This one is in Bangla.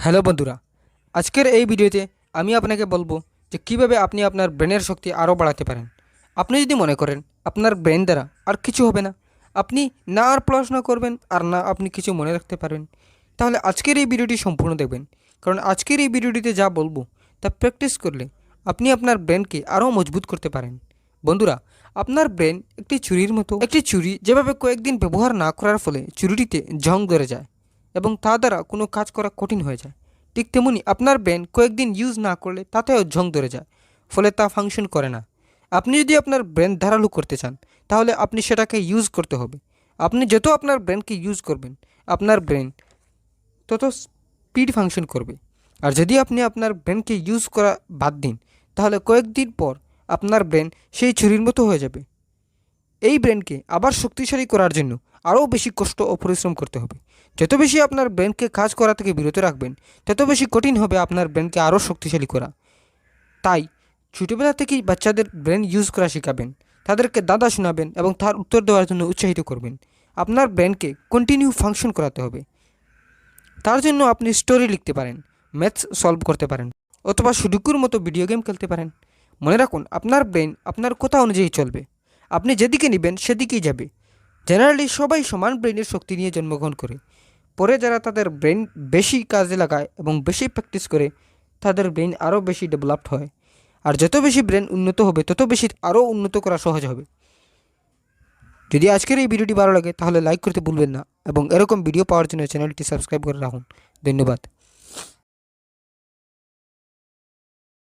হ্যালো বন্ধুরা, আজকের এই ভিডিওতে আমি আপনাকে বলবো যে কীভাবে আপনি আপনার ব্রেনের শক্তি আরও বাড়াতে পারেন। আপনি যদি মনে করেন আপনার ব্রেন দ্বারা আর কিছু হবে না, আপনি না আর পড়াশোনা করবেন আর না আপনি কিছু মনে রাখতে পারবেন, তাহলে আজকের এই ভিডিওটি সম্পূর্ণ দেখবেন। কারণ আজকের এই ভিডিওটিতে যা বলবো তা প্র্যাকটিস করলে আপনি আপনার ব্রেনকে আরও মজবুত করতে পারেন। বন্ধুরা, আপনার ব্রেন একটি ছুরির মতো, একটি ছুরি যেভাবে কয়েকদিন ব্যবহার না করার ফলে ছুরিটিতে জং ধরে যায় এবং তা দ্বারা কোনো কাজ করা কঠিন হয়ে যায়, ঠিক তেমনি আপনার ব্রেন কয়েকদিন ইউজ না করলে তাতেও ঝং ধরে যায়, ফলে তা ফাংশন করে না। আপনি যদি আপনার ব্রেন ধারালো করতে চান তাহলে আপনি সেটাকে ইউজ করতে হবে। আপনি যত আপনার ব্রেনকে ইউজ করবেন আপনার ব্রেন তত স্পিড ফাংশন করবে। আর যদি আপনি আপনার ব্রেনকে ইউজ করা বাদ দিন তাহলে কয়েকদিন পর আপনার ব্রেন সেই ছুরির মতো হয়ে যাবে। এই ব্রেনকে আবার শক্তিশালী করার জন্য আরও বেশি কষ্ট ও পরিশ্রম করতে হবে। যত বেশি আপনার ব্রেনকে কাজ করা থেকে বিরত রাখবেন তত বেশি কঠিন হবে আপনার ব্রেনকে আরও শক্তিশালী করা। তাই ছোটোবেলা থেকেই বাচ্চাদের ব্রেন ইউজ করা শেখাবেন, তাদেরকে দাদা শোনাবেন এবং তার উত্তর দেওয়ার জন্য উৎসাহিত করবেন। আপনার ব্রেনকে কন্টিনিউ ফাংশন করাতে হবে। তার জন্য আপনি স্টোরি লিখতে পারেন, ম্যাথস সলভ করতে পারেন অথবা সুডুকুর মতো ভিডিও গেম খেলতে পারেন। মনে রাখুন, আপনার ব্রেন আপনার কথা অনুযায়ী চলবে, আপনি যেদিকে নেবেন সেদিকেই যাবে। জেনারেলি সবাই সমান ব্রেনের শক্তি নিয়ে জন্মগ্রহণ করে, পরে যারা তাদের ব্রেন বেশি কাজে লাগায় এবং বেশি প্র্যাকটিস করে তাদের ব্রেন আরও বেশি ডেভেলপড হয়। আর যত বেশি ব্রেন উন্নত হবে তত বেশি আরও উন্নত করা সহজ হবে। যদি আজকের এই ভিডিওটি ভালো লাগে তাহলে লাইক করতে ভুলবেন না এবং এরকম ভিডিও পাওয়ার জন্য চ্যানেলটি সাবস্ক্রাইব করে রাখুন। ধন্যবাদ।